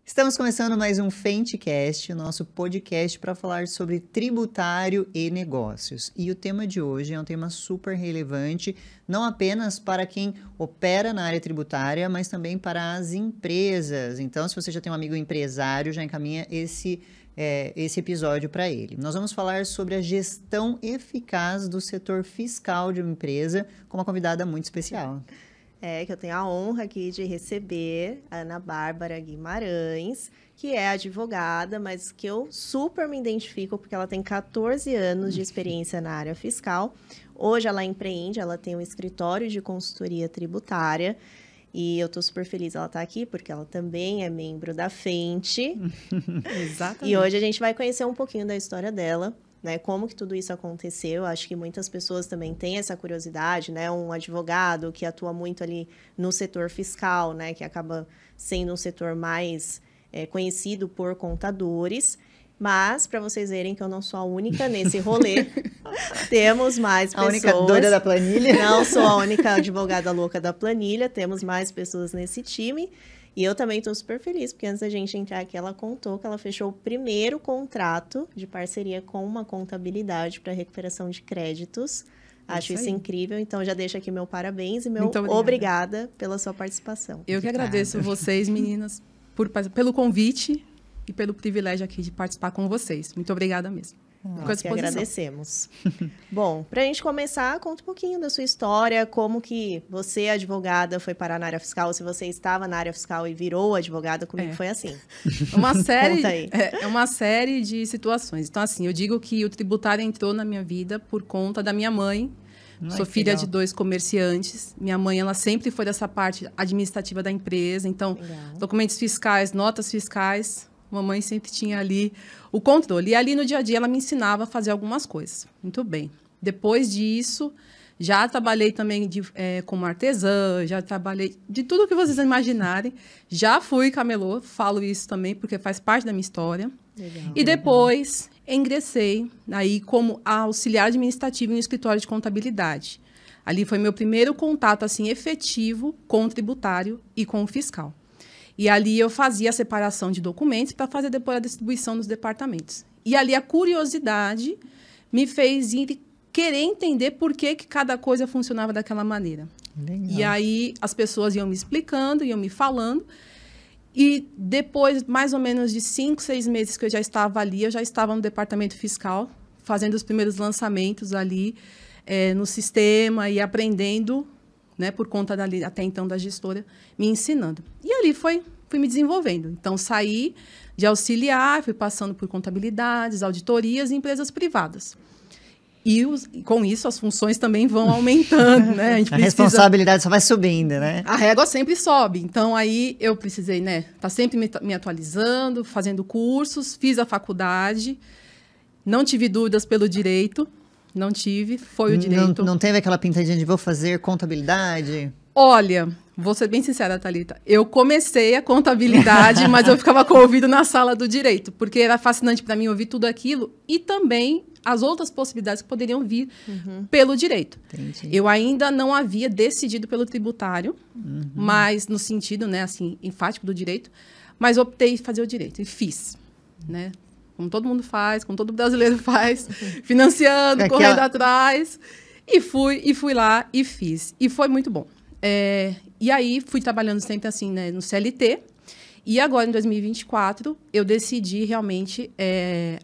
Estamos começando mais um FenteCast, nosso podcast para falar sobre tributário e negócios. E o tema de hoje é um tema super relevante, não apenas para quem opera na área tributária, mas também para as empresas. Então, se você já tem um amigo empresário, já encaminha esse episódio para ele. Nós vamos falar sobre a gestão eficaz do setor fiscal de uma empresa com uma convidada muito especial. Que eu tenho a honra aqui de receber a Ana Bárbara Guimarães, que é advogada, mas que eu super me identifico porque ela tem 14 anos de experiência na área fiscal. Hoje ela empreende, ela tem um escritório de consultoria tributária e eu tô super feliz ela estar aqui porque ela também é membro da Fente. Exatamente. E hoje a gente vai conhecer um pouquinho da história dela. Né, como que tudo isso aconteceu. Acho que muitas pessoas também têm essa curiosidade, né? Um advogado que atua muito ali no setor fiscal, né? Que acaba sendo um setor mais conhecido por contadores. Mas, para vocês verem que eu não sou a única nesse rolê, temos mais pessoas. A única doida da planilha? Não sou a única advogada louca da planilha, temos mais pessoas nesse time. E eu também estou super feliz, porque antes da gente entrar aqui, ela contou que ela fechou o primeiro contrato de parceria com uma contabilidade para recuperação de créditos. Acho isso incrível. Então, já deixo aqui meu parabéns e meu obrigada pela sua participação. Eu que agradeço vocês, meninas, pelo convite e pelo privilégio aqui de participar com vocês. Muito obrigada mesmo. Nós que agradecemos. Bom, para a gente começar, conta um pouquinho da sua história, como que você, advogada, foi parar na área fiscal, se você estava na área fiscal e virou advogada, comigo foi assim. É uma série de situações. Então, assim, eu digo que o tributário entrou na minha vida por conta da minha mãe. Sou filha de 2 comerciantes. Minha mãe, ela sempre foi dessa parte administrativa da empresa. Então, documentos fiscais, notas fiscais... Mamãe sempre tinha ali o controle. E ali no dia a dia ela me ensinava a fazer algumas coisas. Muito bem. Depois disso, já trabalhei também como artesã, já trabalhei de tudo que vocês imaginarem. Já fui camelô, falo isso também porque faz parte da minha história. Legal, e depois ingressei aí como auxiliar administrativo no escritório de contabilidade. Ali foi meu primeiro contato assim, efetivo com o tributário e com o fiscal. E ali eu fazia a separação de documentos para fazer depois a distribuição nos departamentos. E ali a curiosidade me fez querer entender por que cada coisa funcionava daquela maneira. Legal. E aí as pessoas iam me explicando, iam me falando. E depois, mais ou menos de 5, 6 meses que eu já estava ali, eu já estava no departamento fiscal, fazendo os primeiros lançamentos ali no sistema e aprendendo... Né, por conta dali, até então da gestora, me ensinando. E ali fui me desenvolvendo. Então, saí de auxiliar, fui passando por contabilidades, auditorias e empresas privadas. E com isso, as funções também vão aumentando. Né? A responsabilidade só vai subindo, né? A régua sempre sobe. Então, aí eu precisei tá sempre me atualizando, fazendo cursos, fiz a faculdade, não tive dúvidas pelo direito. Não tive, foi o direito. Não teve aquela pintadinha de vou fazer contabilidade? Olha, vou ser bem sincera, Thalita. Eu comecei a contabilidade, mas eu ficava com o ouvido na sala do direito, porque era fascinante para mim ouvir tudo aquilo e também as outras possibilidades que poderiam vir pelo direito. Entendi. Eu ainda não havia decidido pelo tributário, mas no sentido, né, assim, enfático do direito, mas optei em fazer o direito e fiz, né? Como todo mundo faz, como todo brasileiro faz, financiando, correndo atrás. E fui lá e fiz. E foi muito bom. E aí, fui trabalhando sempre assim, né, no CLT. E agora, em 2024, eu decidi realmente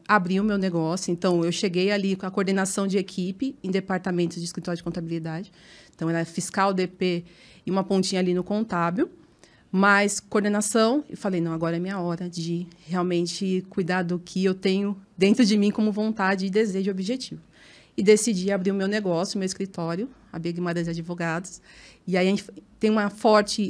abrir o meu negócio. Então, eu cheguei ali com a coordenação de equipe em departamentos de escritório de contabilidade. Então, era fiscal, DP e uma pontinha ali no contábil. Mas coordenação, eu falei, não, agora é minha hora de realmente cuidar do que eu tenho dentro de mim como vontade, desejo e objetivo. E decidi abrir o meu negócio, o meu escritório, a Bia Guimarães Advogados. E aí a gente tem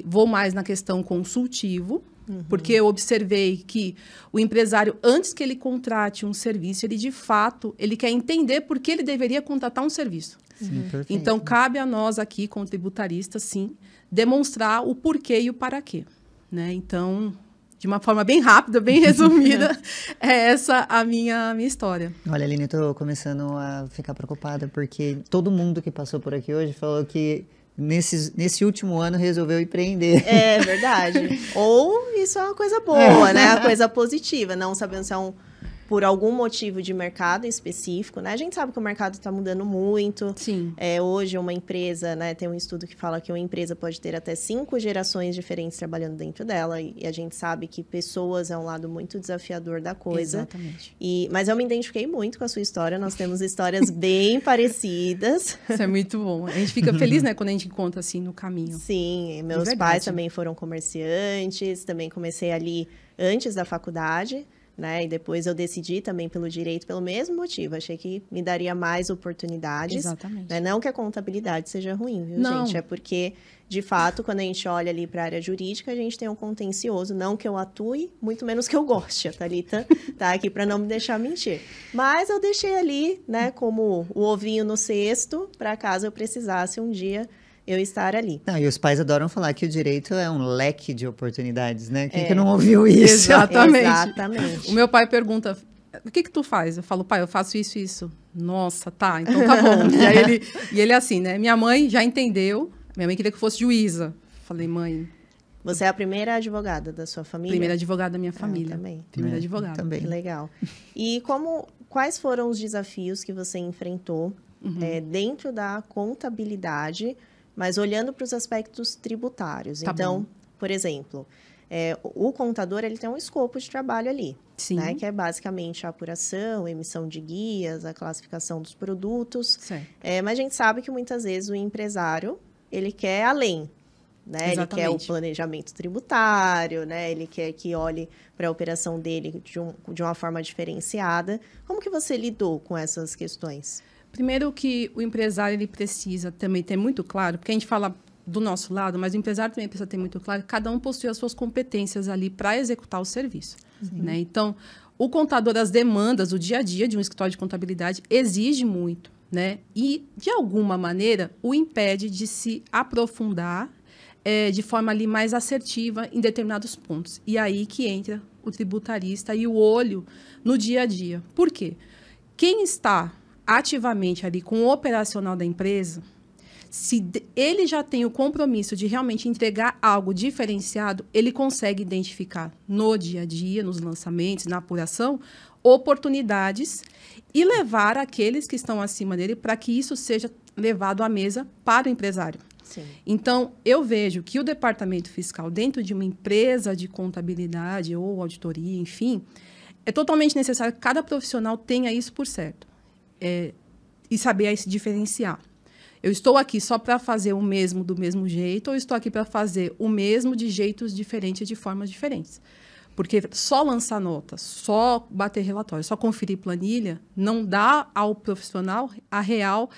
vou mais na questão consultivo, porque eu observei que o empresário, antes que ele contrate um serviço, ele de fato, ele quer entender por que ele deveria contratar um serviço. Sim, perfeito. Então, cabe a nós aqui, como tributaristas, sim, demonstrar o porquê e o para quê. Né? Então, de uma forma bem rápida, bem resumida, é essa a minha história. Olha, Aline, eu tô começando a ficar preocupada, porque todo mundo que passou por aqui hoje falou que nesse último ano resolveu empreender. É verdade. Ou isso é uma coisa boa, né? Uma coisa positiva, não sabendo se é por algum motivo de mercado específico, né? A gente sabe que o mercado está mudando muito. Sim. Hoje, uma empresa, né? Tem um estudo que fala que uma empresa pode ter até 5 gerações diferentes trabalhando dentro dela. E a gente sabe que pessoas é um lado muito desafiador da coisa. Exatamente. Mas eu me identifiquei muito com a sua história. Nós temos histórias bem parecidas. Isso é muito bom. A gente fica feliz, né, quando a gente encontra assim no caminho. Sim, meus pais também foram comerciantes. Também comecei ali antes da faculdade. Né? E depois eu decidi também pelo direito, pelo mesmo motivo. Achei que me daria mais oportunidades. Exatamente. Né? Não que a contabilidade seja ruim, viu, Não. gente? É porque, de fato, quando a gente olha ali para a área jurídica, a gente tem um contencioso. Não que eu atue, muito menos que eu goste. A Thalita tá aqui para não me deixar mentir. Mas eu deixei ali, né, como o ovinho no cesto, para caso eu precisasse um dia eu estar ali. Não, e os pais adoram falar que o direito é um leque de oportunidades, né? Quem que não ouviu isso? Exatamente. O meu pai pergunta, o que tu faz? Eu falo, pai, eu faço isso e isso. Nossa, tá, então tá bom. E ele é assim, né? Minha mãe já entendeu, minha mãe queria que eu fosse juíza. Falei, mãe... Você é a primeira advogada da sua família? Primeira advogada da minha família. Também. Primeira advogada. Também. Que legal. E quais foram os desafios que você enfrentou dentro da contabilidade, mas olhando para os aspectos tributários? Tá então, bom. por exemplo, o contador ele tem um escopo de trabalho ali, Sim. né, que é basicamente a apuração, emissão de guias, a classificação dos produtos. Certo. Mas a gente sabe que muitas vezes o empresário ele quer além. Né? Ele quer o planejamento tributário, né? Ele quer que olhe para a operação dele de uma forma diferenciada. Como que você lidou com essas questões? Primeiro que o empresário ele precisa também ter muito claro, porque a gente fala do nosso lado, mas o empresário também precisa ter muito claro que cada um possui as suas competências ali para executar o serviço. Né? Então, o contador, as demandas, o dia a dia de um escritório de contabilidade exige muito. Né? E, de alguma maneira, o impede de se aprofundar de forma ali mais assertiva em determinados pontos. E aí que entra o tributarista e o olho no dia a dia. Por quê? Quem está ativamente ali com o operacional da empresa, se ele já tem o compromisso de realmente entregar algo diferenciado, ele consegue identificar no dia a dia, nos lançamentos, na apuração, oportunidades e levar aqueles que estão acima dele para que isso seja levado à mesa para o empresário. Sim. Então, eu vejo que o departamento fiscal, dentro de uma empresa de contabilidade ou auditoria, enfim, é totalmente necessário que cada profissional tenha isso por certo. E saber aí se diferenciar. Eu estou aqui só para fazer o mesmo do mesmo jeito ou estou aqui para fazer o mesmo de jeitos diferentes, de formas diferentes? Porque só lançar nota, só bater relatório, só conferir planilha, não dá ao profissional a real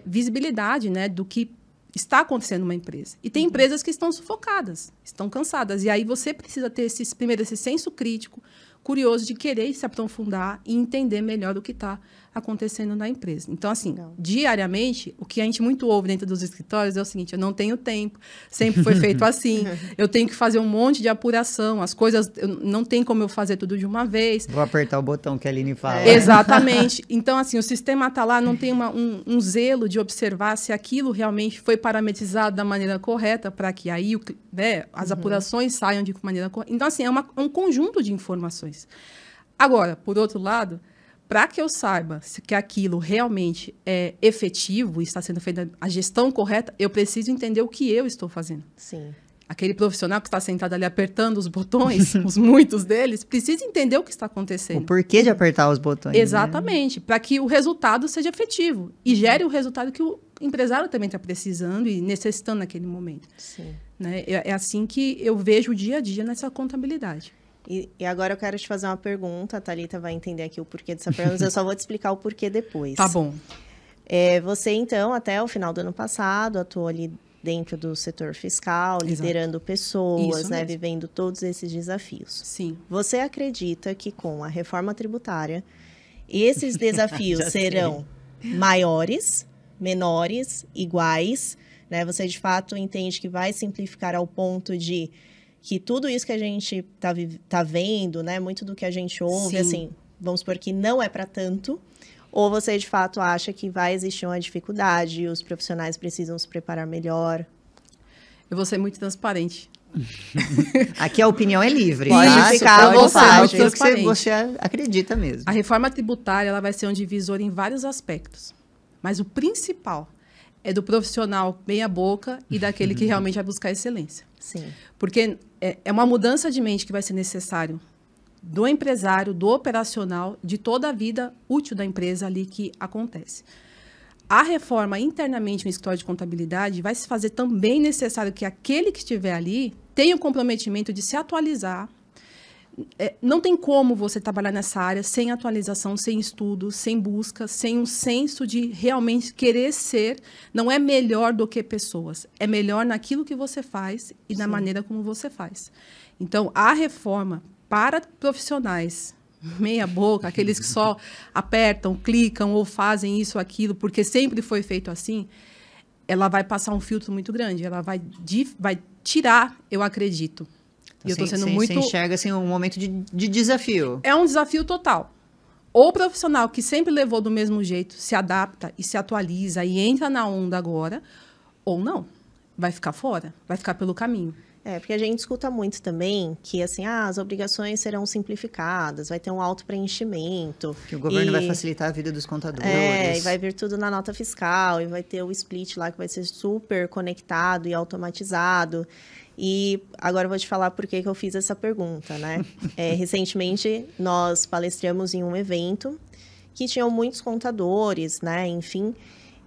visibilidade, né, do que está acontecendo numa empresa. E tem empresas que estão sufocadas, estão cansadas. E aí você precisa ter primeiro esse senso crítico, curioso de querer se aprofundar e entender melhor o que está acontecendo na empresa. Então, assim, diariamente, o que a gente muito ouve dentro dos escritórios é o seguinte: eu não tenho tempo, sempre foi feito assim, eu tenho que fazer um monte de apuração, as coisas, não tem como eu fazer tudo de uma vez. Vou apertar o botão que a Aline fala. Exatamente. Então, assim, o sistema está lá, não tem um zelo de observar se aquilo realmente foi parametrizado da maneira correta para que aí as apurações saiam de maneira correta. Então, assim, é um conjunto de informações. Agora, por outro lado, para que eu saiba que aquilo realmente é efetivo e está sendo feita a gestão correta, eu preciso entender o que eu estou fazendo. Sim. Aquele profissional que está sentado ali apertando os botões, muitos deles, precisa entender o que está acontecendo. O porquê de apertar os botões. Exatamente, para que o resultado seja efetivo e gere o resultado que o empresário também está precisando e necessitando naquele momento. Sim. Né? É assim que eu vejo o dia a dia nessa contabilidade. E agora eu quero te fazer uma pergunta, a Thalita vai entender aqui o porquê dessa pergunta, eu só vou te explicar o porquê depois. Tá bom. Você, então, até o final do ano passado, atuou ali dentro do setor fiscal, liderando pessoas, né, vivendo todos esses desafios. Sim. Você acredita que com a reforma tributária, esses desafios serão maiores, menores, iguais? Né? Você, de fato, entende que vai simplificar ao ponto de que tudo isso que a gente tá vendo, né, muito do que a gente ouve, assim, vamos supor que não é para tanto, Ou você, de fato, acha que vai existir uma dificuldade e os profissionais precisam se preparar melhor? Eu vou ser muito transparente. Aqui a opinião é livre. Pode tá? ficar à Pode falar vontade. aquilo que você acredita mesmo. A reforma tributária ela vai ser um divisor em vários aspectos. Mas o principal é do profissional meia boca e daquele que realmente vai buscar excelência. Sim. Porque é uma mudança de mente que vai ser necessário do empresário, do operacional, de toda a vida útil da empresa ali que acontece. A reforma internamente no escritório de contabilidade vai se fazer também necessário que aquele que estiver ali tenha o comprometimento de se atualizar. Não tem como você trabalhar nessa área sem atualização, sem estudo, sem busca, sem um senso de realmente querer ser. Não é melhor do que pessoas. É melhor naquilo que você faz e na maneira como você faz. Então, a reforma para profissionais meia boca, aqueles que só apertam, clicam ou fazem isso, aquilo, porque sempre foi feito assim, ela vai passar um filtro muito grande. Ela vai tirar, eu acredito. E eu estou sendo muito... Você enxerga assim, um momento de desafio. É um desafio total. Ou o profissional que sempre levou do mesmo jeito se adapta e se atualiza e entra na onda agora, ou não. Vai ficar fora, vai ficar pelo caminho. Porque a gente escuta muito também que, assim, as obrigações serão simplificadas, vai ter um autopreenchimento. Que o governo vai facilitar a vida dos contadores. E vai vir tudo na nota fiscal, e vai ter o split lá que vai ser super conectado e automatizado. E agora eu vou te falar por que eu fiz essa pergunta, né? Recentemente, nós palestramos em um evento que tinham muitos contadores, né? Enfim...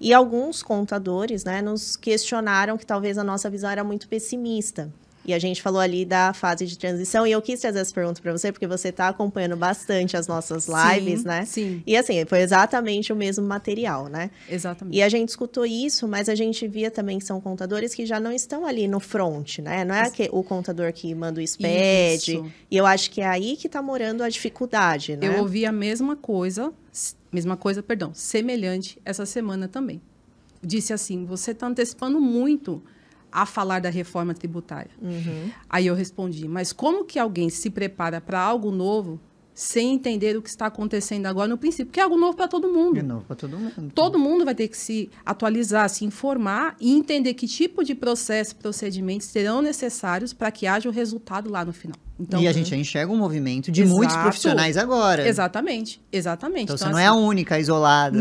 E alguns contadores, né, nos questionaram que talvez a nossa visão era muito pessimista. E a gente falou ali da fase de transição. E eu quis trazer essa pergunta para você, porque você está acompanhando bastante as nossas lives, né? Sim. E assim, foi exatamente o mesmo material, né? Exatamente. E a gente escutou isso, mas a gente via também que são contadores que já não estão ali no front, né? Não é o contador que manda o SPED. Isso. E eu acho que é aí que está morando a dificuldade, né? Eu ouvi a mesma coisa, semelhante essa semana também. Disse assim, você está antecipando muito a falar da reforma tributária. Uhum. Aí eu respondi, mas como que alguém se prepara para algo novo sem entender o que está acontecendo agora no princípio? Porque é algo novo para todo mundo. É novo para todo mundo. Todo mundo vai ter que se atualizar, se informar e entender que tipo de processo, procedimentos serão necessários para que haja o resultado lá no final. Então, e a gente enxerga um movimento de muitos profissionais agora. Exatamente. Então você não é a única isolada.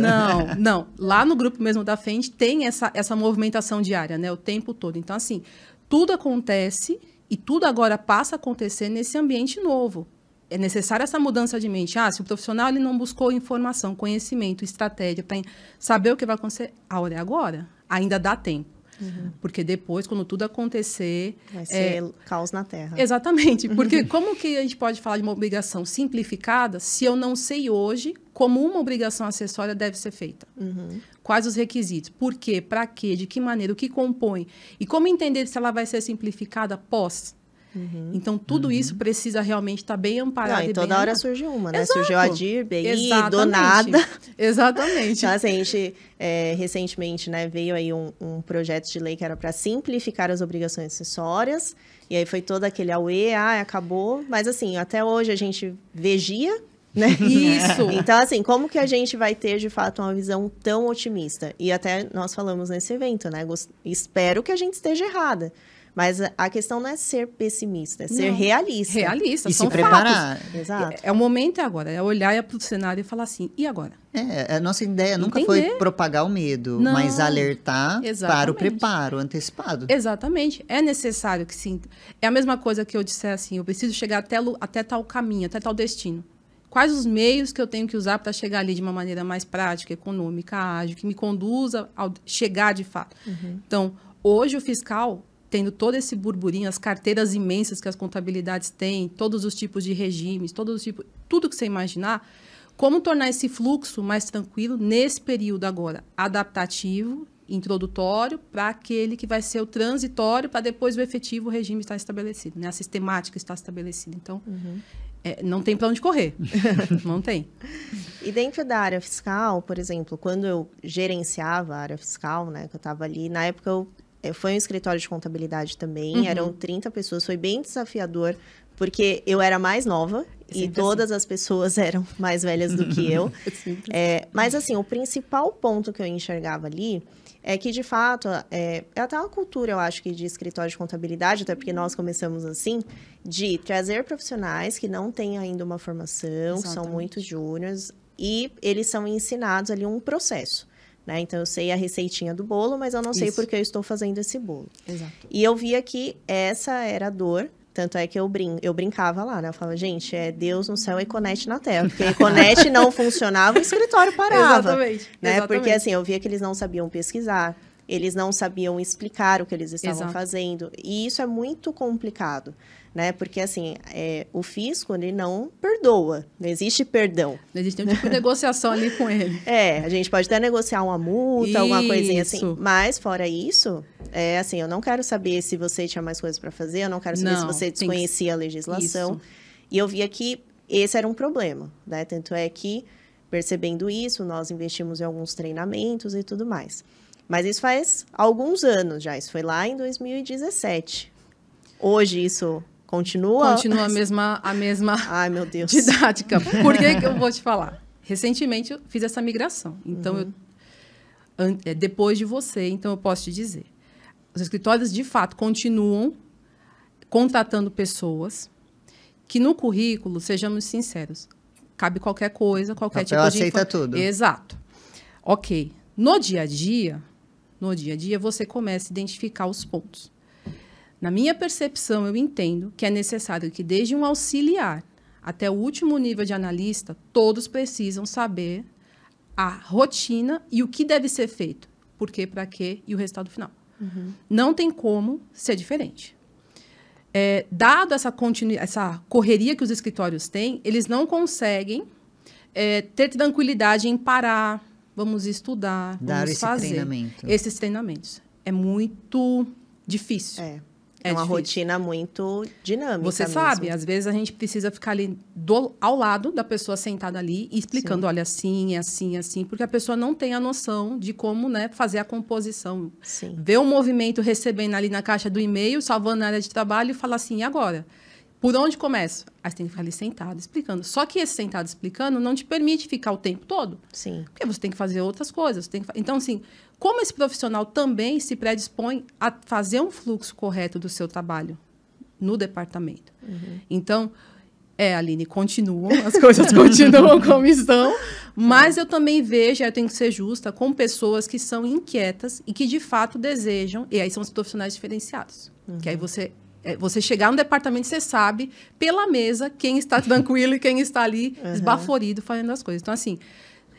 Não. Lá no grupo mesmo da frente tem essa movimentação diária, né? O tempo todo. Então, assim, tudo acontece e tudo agora passa a acontecer nesse ambiente novo. É necessária essa mudança de mente. Se o profissional ele não buscou informação, conhecimento, estratégia para saber o que vai acontecer, a hora é agora. Ainda dá tempo. Uhum. Porque depois, quando tudo acontecer... Vai ser caos na terra. Exatamente. Porque como que a gente pode falar de uma obrigação simplificada se eu não sei hoje como uma obrigação acessória deve ser feita? Uhum. Quais os requisitos? Por quê? Para quê? De que maneira? O que compõe? E como entender se ela vai ser simplificada pós? Uhum. Então, tudo isso precisa realmente estar bem amparado. E toda hora surge uma, né? Exato. Surgiu a DIRB aí, Exatamente. do nada. Exatamente. Então, assim, a gente, recentemente, né, veio aí um projeto de lei que era para simplificar as obrigações acessórias. E aí foi todo aquele auê, acabou. Mas, assim, até hoje a gente vigia, né? Isso. Então, assim, como que a gente vai ter, de fato, uma visão tão otimista? E até nós falamos nesse evento, né? Espero que a gente esteja errada. Mas a questão não é ser pessimista, é ser realista. Realista, e são se preparar. Fatos. Exato. O momento é agora, é olhar para o cenário e falar assim, e agora? A nossa ideia nunca foi propagar o medo, mas alertar para o preparo antecipado. Exatamente. É necessário que sim. É a mesma coisa que eu disser assim, eu preciso chegar até tal caminho, até tal destino. Quais os meios que eu tenho que usar para chegar ali de uma maneira mais prática, econômica, ágil, que me conduza ao chegar de fato. Uhum. Então, hoje o fiscal... tendo todo esse burburinho, as carteiras imensas que as contabilidades têm, todos os tipos de regimes, tudo que você imaginar, como tornar esse fluxo mais tranquilo nesse período agora, adaptativo, introdutório, para aquele que vai ser o transitório, para depois o efetivo regime estar estabelecido, né? A sistemática está estabelecida. Então, não tem para onde correr. Não tem. E dentro da área fiscal, por exemplo, quando eu gerenciava a área fiscal, né, que eu estava ali, na época foi um escritório de contabilidade também, eram 30 pessoas, foi bem desafiador, porque eu era mais nova e todas as pessoas eram mais velhas do que eu. Mas, assim, o principal ponto que eu enxergava ali é que, de fato, é até uma cultura, eu acho, que de escritório de contabilidade, até porque nós começamos assim, de trazer profissionais que não têm ainda uma formação, que são muito júniores, e eles são ensinados ali um processo, né? Então, eu sei a receitinha do bolo, mas eu não sei porque eu estou fazendo esse bolo. Exato. E eu via que essa era a dor. Tanto é que eu brincava lá, né? Eu falava, gente, é Deus no céu e Econete na terra. Porque Econete não funcionava, o escritório parava. Exatamente. Né? Exatamente. Porque, assim, eu via que eles não sabiam pesquisar, eles não sabiam explicar o que eles estavam fazendo. E isso é muito complicado, né? Porque, assim, o fisco, ele não perdoa. Não existe perdão. Não existe nenhum tipo de negociação ali com ele. A gente pode até negociar uma multa, alguma coisinha assim. Mas, fora isso... assim, eu não quero saber se você tinha mais coisas para fazer, eu não quero saber se você desconhecia a legislação. Isso. E eu via que esse era um problema, né? Tanto é que, percebendo isso, nós investimos em alguns treinamentos e tudo mais. Mas isso faz alguns anos já, isso foi lá em 2017. Hoje isso continua? Continua a mesma Ai, meu Deus. Didática. Por que eu vou te falar? Recentemente eu fiz essa migração. Então, depois de você, então eu posso te dizer. Os escritórios, de fato, continuam contratando pessoas que no currículo, sejamos sinceros, cabe qualquer coisa, qualquer tipo de... aceita tudo. Exato. Ok. No dia a dia, você começa a identificar os pontos. Na minha percepção, eu entendo que é necessário que, desde um auxiliar até o último nível de analista, todos precisam saber a rotina e o que deve ser feito. Por quê, para quê e o resultado final. Não tem como ser diferente. Dado essa correria que os escritórios têm, eles não conseguem ter tranquilidade em parar, vamos estudar, vamos fazer esses treinamentos. É muito difícil. É uma rotina muito dinâmica. Você sabe, às vezes a gente precisa ficar ali ao lado da pessoa sentada ali e explicando, olha, assim, é assim, é assim, porque a pessoa não tem a noção de como, né, fazer a composição. Ver o movimento recebendo ali na caixa do e-mail, salvando na área de trabalho e falar assim, e agora? Por onde começo? Aí você tem que ficar ali sentado, explicando. Só que esse sentado explicando não te permite ficar o tempo todo. Porque você tem que fazer outras coisas. Então, assim, como esse profissional também se predispõe a fazer um fluxo correto do seu trabalho no departamento. Então, Aline, as coisas continuam como estão, mas eu também vejo, eu tenho que ser justa, com pessoas que são inquietas e que, de fato, desejam, e aí são os profissionais diferenciados. Que aí você chegar no departamento, você sabe, pela mesa, quem está tranquilo e quem está ali esbaforido fazendo as coisas. Então, assim,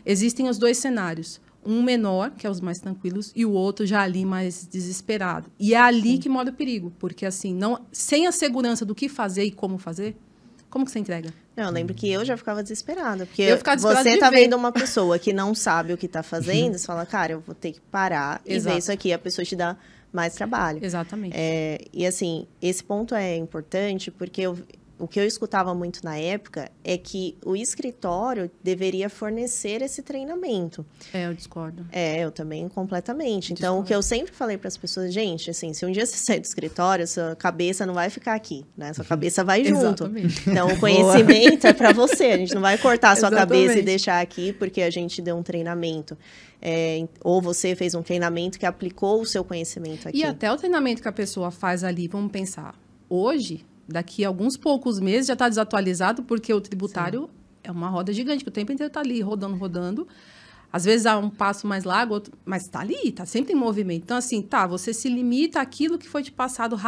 existem os dois cenários. Um menor, que é os mais tranquilos, e o outro já ali mais desesperado. E é ali que mora o perigo, porque assim, sem a segurança do que fazer e como fazer, como que você entrega? Não, eu lembro que eu já ficava desesperada, porque você tá vendo uma pessoa que não sabe o que tá fazendo, você fala, cara, eu vou ter que parar e ver isso aqui, a pessoa te dá mais trabalho. Exatamente. E assim, esse ponto é importante, porque o que eu escutava muito na época é que o escritório deveria fornecer esse treinamento. Eu discordo. Eu também completamente. Então, o que eu sempre falei para as pessoas, gente, assim, se um dia você sair do escritório, sua cabeça não vai ficar aqui, né? Sua cabeça vai junto. Exatamente. Então, o conhecimento é para você. A gente não vai cortar a sua cabeça e deixar aqui porque a gente deu um treinamento. Ou você fez um treinamento que aplicou o seu conhecimento aqui. E até o treinamento que a pessoa faz ali, vamos pensar, hoje... Daqui a alguns poucos meses já está desatualizado, porque o tributário é uma roda gigante, que o tempo inteiro está ali, rodando. Às vezes há um passo mais largo, mas está ali, está sempre em movimento. Então, assim, você se limita àquilo que foi te passado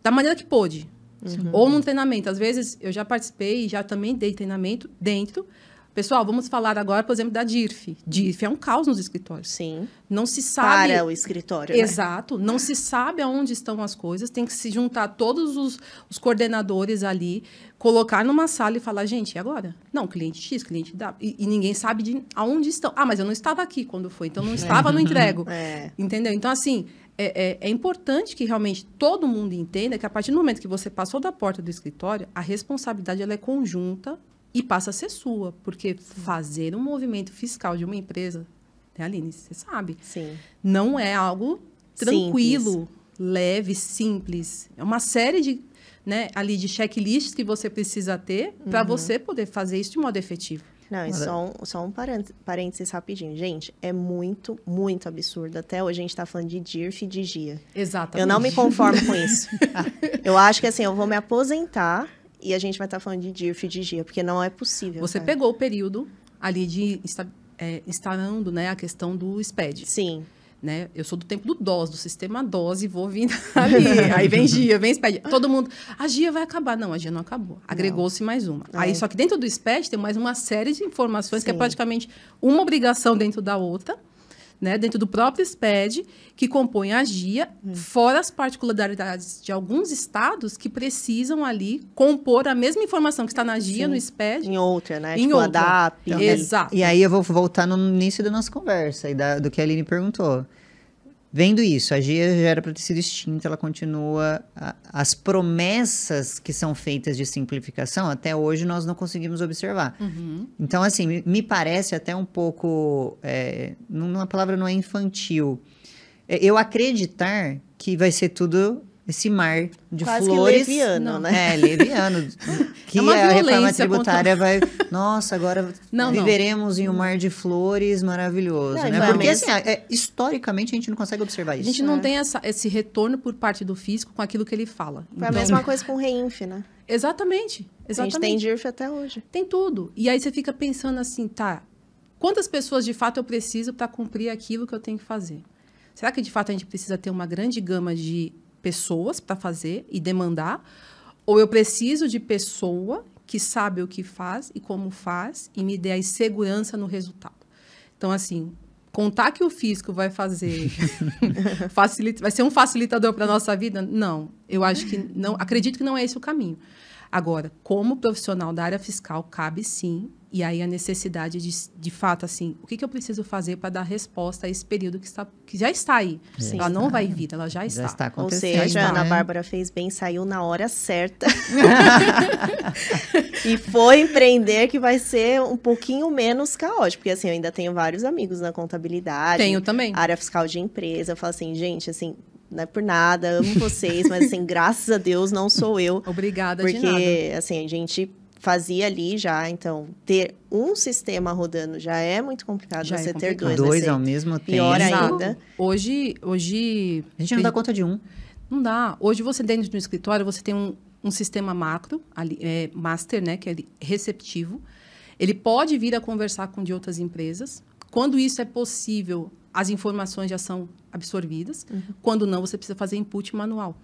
da maneira que pôde. Ou num treinamento. Às vezes, eu já participei, já também dei treinamento dentro. Pessoal, vamos falar agora, por exemplo, da DIRF. DIRF é um caos nos escritórios. Sim. Não se sabe... Para o escritório, Exato. Não se sabe aonde estão as coisas. Tem que se juntar todos os coordenadores ali, colocar numa sala e falar, gente, e agora? Não, cliente X, cliente W. E ninguém sabe aonde estão. Mas eu não estava aqui quando foi, então não estava no entrego. Entendeu? Então, assim... É importante que realmente todo mundo entenda que a partir do momento que você passou da porta do escritório, a responsabilidade ela é conjunta e passa a ser sua, porque fazer um movimento fiscal de uma empresa, né, Aline, você sabe, não é algo tranquilo, leve, simples. É uma série né, ali de checklists que você precisa ter para você poder fazer isso de modo efetivo. Não, e só um parênteses rapidinho. Gente, é muito, muito absurdo. Até hoje a gente tá falando de DIRF e de GIA. Exatamente. Eu não me conformo com isso. Eu acho que assim, eu vou me aposentar e a gente vai estar falando de DIRF e de GIA, porque não é possível. Você cara. pegou o período ali de instalando, né, a questão do SPED. Sim. Né? Eu sou do tempo do DOS, do sistema DOS, e vou vindo ali. Aí vem GIA, vem SPED. Todo mundo, a GIA vai acabar. Não, a GIA não acabou. Agregou-se mais uma. Aí, só que dentro do SPED tem mais uma série de informações que é praticamente uma obrigação dentro da outra, né? Dentro do próprio SPED, que compõe a GIA, fora as particularidades de alguns estados que precisam ali compor a mesma informação que está na GIA, no SPED. Em outra, né? Em tipo, outra. ADAP. Então, exato. E aí eu vou voltar no início da nossa conversa e do que a Aline perguntou. Vendo isso, a GIA já era para ter sido extinta, ela continua. As promessas que são feitas de simplificação, até hoje nós não conseguimos observar. Então, assim, me parece até um pouco. Uma palavra não é infantil. Eu acreditar que vai ser tudo esse mar de quase flores. Que leviano, né? Leviano. Que uma a reforma violência tributária vai... Nossa, agora viveremos em um mar de flores maravilhoso, Não, né? Porque, assim, historicamente, a gente não consegue observar isso. A gente não tem esse retorno por parte do fisco com aquilo que ele fala. Foi a mesma coisa com o REINF, né? Exatamente. A gente tem DIRF até hoje. Tem tudo. E aí você fica pensando assim, tá, quantas pessoas de fato eu preciso para cumprir aquilo que eu tenho que fazer? Será que de fato a gente precisa ter uma grande gama de pessoas para fazer e demandar? Ou eu preciso de pessoa que sabe o que faz e como faz e me dê a segurança no resultado? Então, assim, contar que o fisco vai fazer, vai ser um facilitador para a nossa vida? Não, eu acho que não, acredito que não é esse o caminho. Agora, como profissional da área fiscal, cabe sim, e aí a necessidade de fato, assim, o que eu preciso fazer para dar resposta a esse período que já está aí? Sim. Ela não vai vir, ela já está. Já está Ou acontecendo. seja, a Ana Bárbara fez bem, saiu na hora certa. E foi empreender, que vai ser um pouquinho menos caótico. Porque, assim, eu ainda tenho vários amigos na contabilidade. Tenho também. Área fiscal de empresa. Eu falo assim, gente, assim, não é por nada, amo vocês, mas, assim, graças a Deus não sou eu. Obrigada de nada. Porque, assim, a gente fazia ali já, então, ter um sistema rodando já é muito complicado. Já você é ter complicado. Dois ao mesmo tempo. Pior Exato. ainda. Hoje... A gente não dá conta de um. Não dá. Hoje, você dentro do escritório, você tem um sistema macro, ali, master, né, que é receptivo. Ele pode vir a conversar com de outras empresas. Quando isso é possível, as informações já são absorvidas. Quando não, você precisa fazer input manual.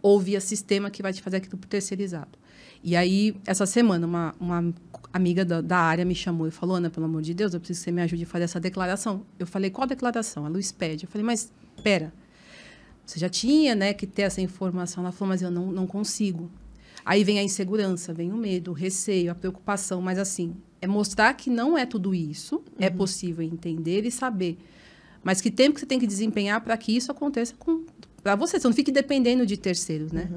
Ou via sistema que vai te fazer aquilo por terceirizado. E aí, essa semana, uma amiga da área me chamou e falou, Ana, pelo amor de Deus, eu preciso que você me ajude a fazer essa declaração. Eu falei, qual declaração? Ela, o SPED. Eu falei, mas, pera, você já tinha, né, que ter essa informação. Ela falou, mas eu não consigo. Aí vem a insegurança, vem o medo, o receio, a preocupação. Mas, assim, é mostrar que não é tudo isso, é possível entender e saber. Mas que tempo que você tem que desempenhar para que isso aconteça para você. Você não fique dependendo de terceiros, né?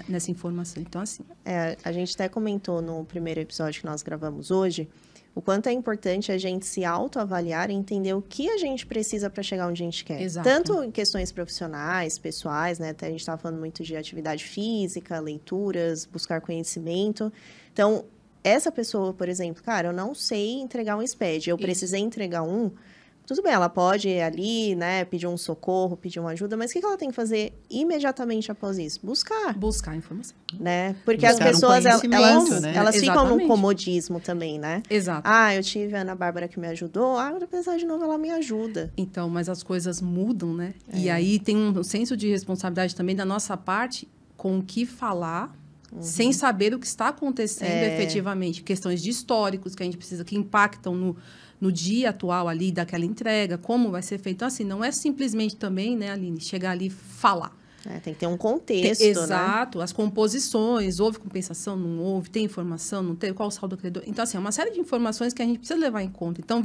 Nessa informação. Então, assim... a gente até comentou no primeiro episódio que nós gravamos hoje, o quanto é importante a gente se autoavaliar e entender o que a gente precisa para chegar onde a gente quer. Exato. Tanto em questões profissionais, pessoais, né? Até a gente estava falando muito de atividade física, leituras, buscar conhecimento. Então, essa pessoa, por exemplo, cara, eu não sei entregar um SPED, eu precisei entregar um... Tudo bem, ela pode ir ali, né, pedir um socorro, pedir uma ajuda, mas o que ela tem que fazer imediatamente após isso? Buscar. Buscar informação. Né? Porque Buscar as pessoas, né? elas ficam no Exatamente. comodismo também, né? Exato. Ah, eu tive a Ana Bárbara que me ajudou, eu vou pensar de novo, ela me ajuda. Então, mas as coisas mudam, né? E aí tem um senso de responsabilidade também da nossa parte com o que falar, sem saber o que está acontecendo efetivamente. Questões de históricos que a gente precisa, que impactam no dia atual ali daquela entrega, como vai ser feito. Então, assim, não é simplesmente também, né, Aline, chegar ali e falar. Tem que ter um contexto, Exato, as composições, houve compensação, não houve, tem informação, não tem, qual o saldo do credor. Então, assim, é uma série de informações que a gente precisa levar em conta. Então,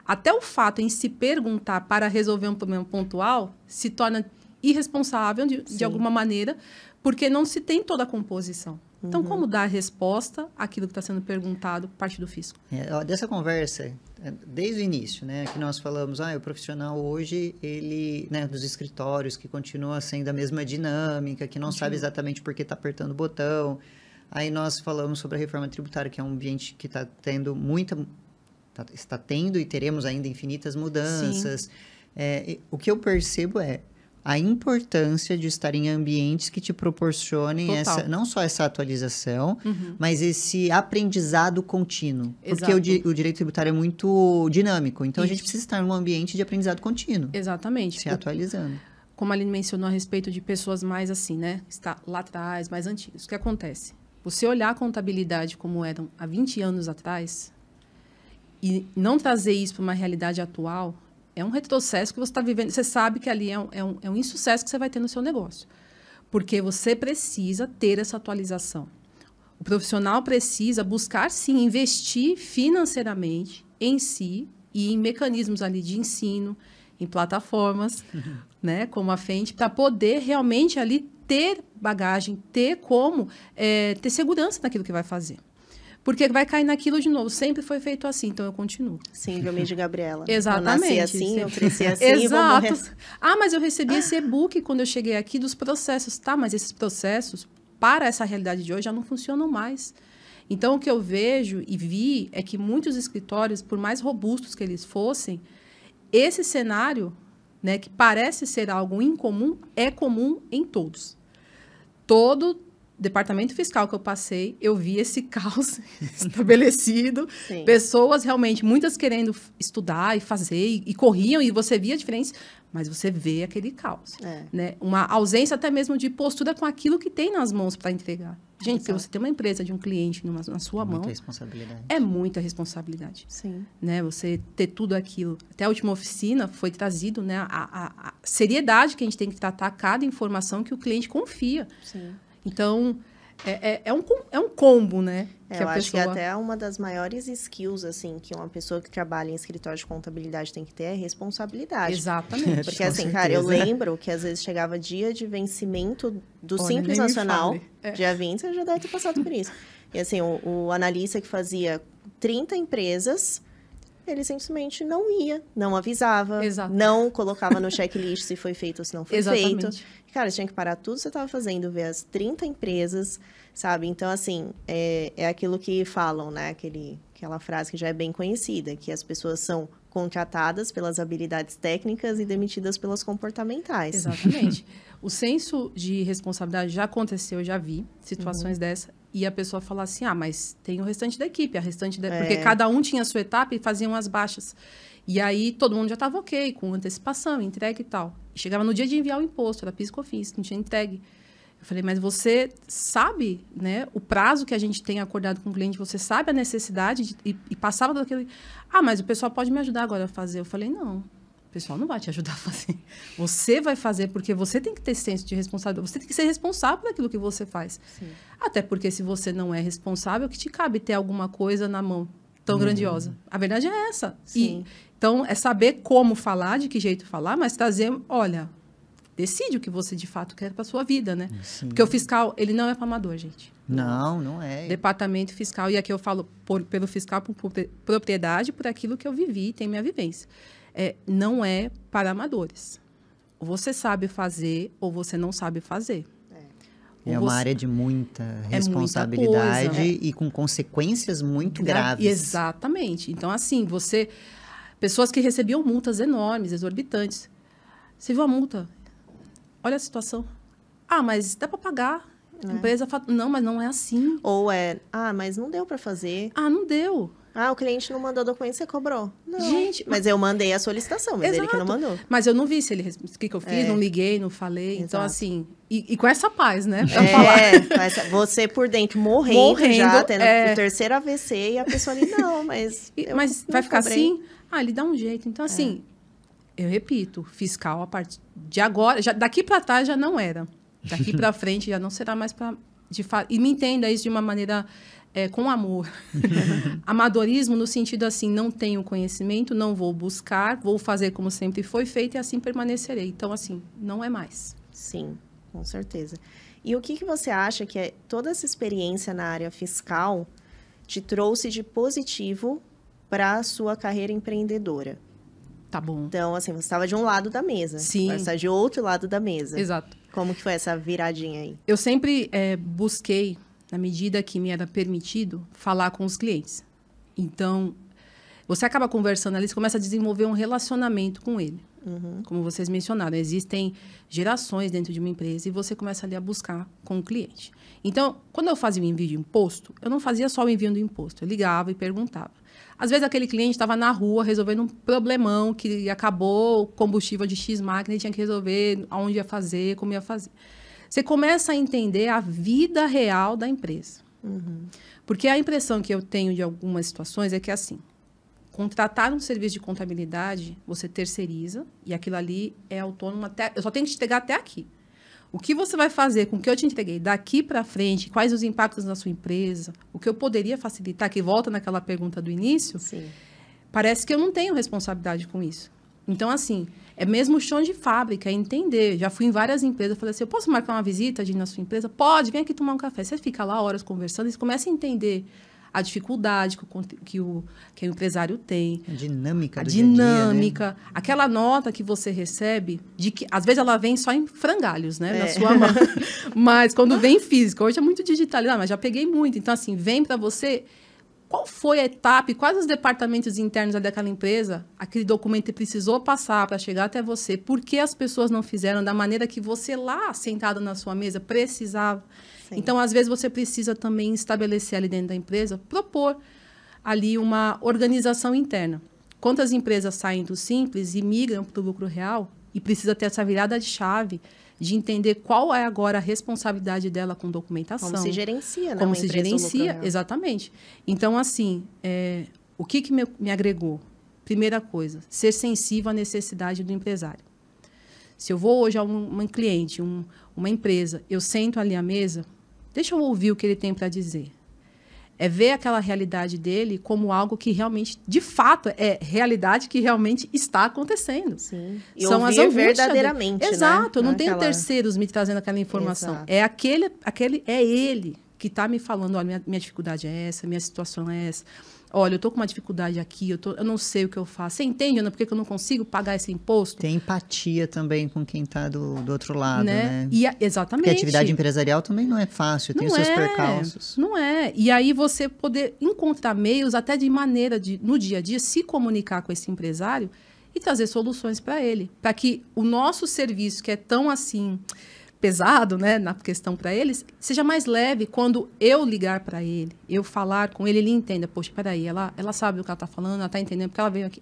até o fato em se perguntar para resolver um problema pontual se torna irresponsável de alguma maneira, porque não se tem toda a composição. Então, como dar resposta àquilo que está sendo perguntado por parte do fisco? Dessa conversa, desde o início, né, que nós falamos, o profissional hoje, ele, né, dos escritórios, que continua sendo a mesma dinâmica, que não sabe exatamente por que está apertando o botão. Aí nós falamos sobre a reforma tributária, que é um ambiente que está tendo está tendo e teremos ainda infinitas mudanças. O que eu percebo é a importância de estar em ambientes que te proporcionem não só essa atualização, mas esse aprendizado contínuo. Porque o direito tributário é muito dinâmico. Então, a gente precisa estar num ambiente de aprendizado contínuo. Exatamente. Se atualizando. Como a Aline mencionou a respeito de pessoas mais assim, né? Está lá atrás, mais antigas. O que acontece? Você olhar a contabilidade como eram há 20 anos atrás e não trazer isso para uma realidade atual, é um retrocesso que você está vivendo. Você sabe que ali é um insucesso que você vai ter no seu negócio. Porque você precisa ter essa atualização. O profissional precisa buscar, sim, investir financeiramente em si e em mecanismos ali de ensino, em plataformas, né, como a Fendt, para poder realmente ali ter bagagem, ter como ter segurança naquilo que vai fazer. Porque vai cair naquilo de novo. Sempre foi feito assim, então eu continuo. Síndrome de Gabriela. Exatamente. Eu nasci assim, eu cresci assim, Exato. vou morrer. Mas eu recebi esse e-book quando eu cheguei aqui dos processos. Tá, mas esses processos, para essa realidade de hoje, já não funcionam mais. Então, o que eu vejo e vi é que muitos escritórios, por mais robustos que eles fossem, esse cenário, né, que parece ser algo incomum, é comum em todos. Todo departamento fiscal que eu passei, eu vi esse caos estabelecido. Sim. Pessoas realmente, muitas querendo estudar e fazer, e corriam, e você via a diferença, mas você vê aquele caos. Né? Uma ausência até mesmo de postura com aquilo que tem nas mãos para entregar. Gente, porque você tem uma empresa de um cliente na sua mão, muita responsabilidade. É muita responsabilidade. Sim. Né? Você ter tudo aquilo. Até a última oficina foi trazido, né, a seriedade que a gente tem que tratar cada informação que o cliente confia. Sim. Então, é um combo, né? Eu acho que até uma das maiores skills, assim, que uma pessoa que trabalha em escritório de contabilidade tem que ter é responsabilidade. Exatamente. Porque, assim, cara, eu lembro que às vezes chegava dia de vencimento do Simples Nacional, dia 20, você já deve ter passado por isso. E, assim, o analista que fazia 30 empresas, ele simplesmente não ia, não avisava, não colocava no checklist se foi feito ou se não foi feito. Cara, você tinha que parar tudo que você estava fazendo, ver as 30 empresas, sabe? Então, assim, é aquilo que falam, né? Aquela frase que já é bem conhecida, que as pessoas são contratadas pelas habilidades técnicas e demitidas pelas comportamentais. Exatamente. O senso de responsabilidade já aconteceu, já vi situações dessa. E a pessoa fala assim, mas tem o restante da equipe, porque cada um tinha a sua etapa e faziam as baixas. E aí, todo mundo já estava ok, com antecipação, entrega e tal. E chegava no dia de enviar o imposto, era PIS e COFINS, não tinha entregue. Eu falei, mas você sabe, né, o prazo que a gente tem acordado com o cliente, você sabe a necessidade e passava daquele... mas o pessoal pode me ajudar agora a fazer. Eu falei, não. O pessoal não vai te ajudar a fazer. Você vai fazer porque você tem que ter senso de responsabilidade. Você tem que ser responsável por aquilo que você faz. Sim. Até porque se você não é responsável, que te cabe ter alguma coisa na mão tão grandiosa. A verdade é essa. Então, é saber como falar, de que jeito falar, mas trazer, olha, decide o que você de fato quer para sua vida, né? Sim. Porque o fiscal, ele não é para amador, gente. Não é. Departamento fiscal, e aqui eu falo pelo fiscal, por propriedade, por aquilo que eu vivi, tem minha vivência. Não é para amadores. Ou você sabe fazer, ou você não sabe fazer. É uma área de muita responsabilidade muita coisa, e com consequências muito graves. Exatamente. Então, assim, pessoas que recebiam multas enormes, exorbitantes. Você viu a multa? Olha a situação. Mas dá para pagar. A empresa fala, não, mas não é assim. Ou mas não deu para fazer. Não deu. O cliente não mandou documento, você cobrou. Não. Gente, mas eu mandei a solicitação, mas ele que não mandou. Mas eu não vi o que eu fiz, não liguei, não falei. Exato. Então, assim, e com essa paz, né? Pra falar. Você por dentro morrendo já, tendo o terceiro AVC, e a pessoa ali, mas vai ficar assim? Ele dá um jeito. Então, assim, eu repito, fiscal, a partir de agora, daqui para trás já não era. Daqui para frente já não será mais para... E me entenda isso de uma maneira... com amor. Amadorismo no sentido assim, não tenho conhecimento, não vou buscar, vou fazer como sempre foi feito e assim permanecerei. Então, assim, não é mais. Sim, com certeza. E o que você acha que toda essa experiência na área fiscal te trouxe de positivo para a sua carreira empreendedora? Tá bom. Então, assim, você estava de um lado da mesa. Sim. Você está de outro lado da mesa. Exato. Como que foi essa viradinha aí? Eu sempre busquei, na medida que me era permitido, falar com os clientes. Então, você acaba conversando ali, você começa a desenvolver um relacionamento com ele. Como vocês mencionaram, existem gerações dentro de uma empresa e você começa ali a buscar com o cliente. Então, quando eu fazia o envio de imposto, eu não fazia só o envio do imposto, eu ligava e perguntava. Às vezes, aquele cliente estava na rua resolvendo um problemão que acabou o combustível de X máquina e tinha que resolver aonde ia fazer, como ia fazer. Você começa a entender a vida real da empresa. Porque a impressão que eu tenho de algumas situações é que, assim, contratar um serviço de contabilidade, você terceiriza e aquilo ali é autônomo até... Eu só tenho que te entregar até aqui. O que você vai fazer com o que eu te entreguei daqui para frente, quais os impactos na sua empresa, o que eu poderia facilitar, que volta naquela pergunta do início, Sim. Parece que eu não tenho responsabilidade com isso. Então, assim, é mesmo chão de fábrica, é entender. Já fui em várias empresas, falei assim, eu posso marcar uma visita de ir na sua empresa? Pode, vem aqui tomar um café. Você fica lá horas conversando e você começa a entender a dificuldade que o empresário tem. A dinâmica do dinâmica, dia a dia, né? aquela nota que você recebe, de que às vezes ela vem só em frangalhos, né, na sua mão. Mas quando vem física, hoje é muito digitalizado, mas já peguei muito. Então, assim, vem para você... Qual foi a etapa e quais os departamentos internos daquela empresa, aquele documento precisou passar para chegar até você? Por que as pessoas não fizeram da maneira que você lá, sentado na sua mesa, precisava? Sim. Então, às vezes, você precisa também estabelecer ali dentro da empresa, propor ali uma organização interna. Quantas empresas saem do simples e migram para o lucro real e precisa ter essa virada de chave de entender qual é agora a responsabilidade dela com documentação. Como se gerencia, né? Como se gerencia, exatamente. Então, assim, o que me agregou? Primeira coisa, ser sensível à necessidade do empresário. Se eu vou hoje a um cliente, uma empresa, eu sento ali à mesa, deixa eu ouvir o que ele tem para dizer. É ver aquela realidade dele como algo que realmente, de fato, é realidade que realmente está acontecendo. Sim. E são ouvir as verdadeiramente, Exato, né? eu não tenho terceiros me trazendo aquela informação. Exato. É ele que está me falando, olha, minha dificuldade é essa, minha situação é essa. Olha, eu estou com uma dificuldade aqui, eu não sei o que eu faço. Você entende, Ana, por que eu não consigo pagar esse imposto? Tem empatia também com quem está do outro lado, né? Exatamente. Porque a atividade empresarial também não é fácil, tem os seus percalços. Não é. E aí você poder encontrar meios até de maneira de, no dia a dia, se comunicar com esse empresário e trazer soluções para ele. Para que o nosso serviço, que é tão assim... pesado, né, na questão para eles, seja mais leve quando eu ligar para ele, eu falar com ele, ele entenda, poxa, peraí, ela sabe o que ela está falando, ela está entendendo, porque ela veio aqui.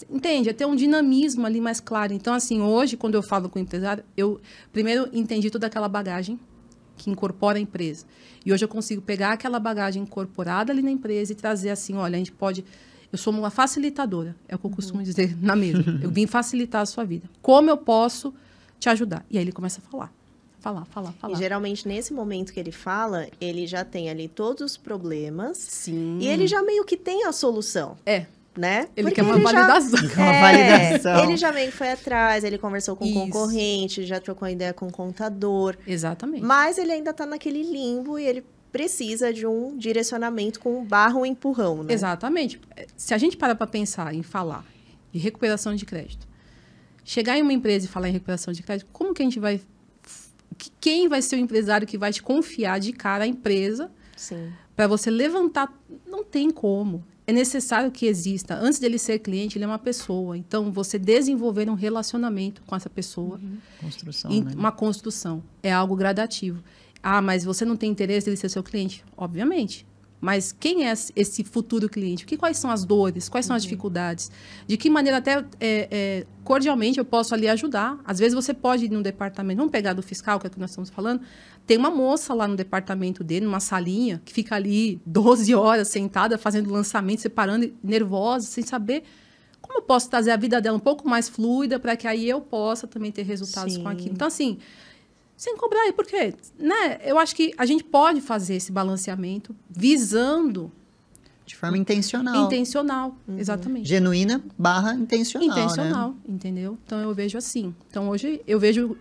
Entende? É ter um dinamismo ali mais claro. Então, assim, hoje, quando eu falo com o empresário, eu primeiro entendi toda aquela bagagem que incorpora a empresa. E hoje eu consigo pegar aquela bagagem incorporada ali na empresa e trazer assim, olha, a gente pode... Eu sou uma facilitadora, é o que eu costumo dizer na mesa. Eu vim facilitar a sua vida. Como eu posso te ajudar? E aí ele começa a falar. Falar. E geralmente, nesse momento que ele fala, ele já tem ali todos os problemas. Sim. E ele já meio que tem a solução. Né? Ele quer uma validação. Ele já meio que foi atrás, ele conversou com o concorrente, já trocou ideia com o contador. Exatamente. Mas ele ainda está naquele limbo e ele precisa de um direcionamento com barra ou empurrão, né? Exatamente. Se a gente parar para pensar em falar de recuperação de crédito, chegar em uma empresa e falar em recuperação de crédito, como que a gente vai... Quem vai ser o empresário que vai te confiar de cara a empresa para você levantar? Não tem como. É necessário que exista. Antes dele ser cliente, ele é uma pessoa. Então, você desenvolver um relacionamento com essa pessoa. Construção, né? Uma construção. É algo gradativo. Ah, mas você não tem interesse dele ser seu cliente? Obviamente. Mas quem é esse futuro cliente? Quais são as dores? Quais são as dificuldades? De que maneira até cordialmente eu posso ali ajudar? Às vezes você pode ir num departamento, vamos pegar do fiscal, que é o que nós estamos falando, tem uma moça lá no departamento dele, numa salinha, que fica ali 12 horas sentada, fazendo lançamento, separando, nervosa, sem saber como eu posso trazer a vida dela um pouco mais fluida para que aí eu possa também ter resultados com aquilo. Então, assim... Sem cobrar aí, porque, né? Eu acho que a gente pode fazer esse balanceamento visando... De forma intencional. Intencional, exatamente. Genuína / intencional, intencional, né? Entendeu? Então, eu vejo assim. Então, hoje, eu vejo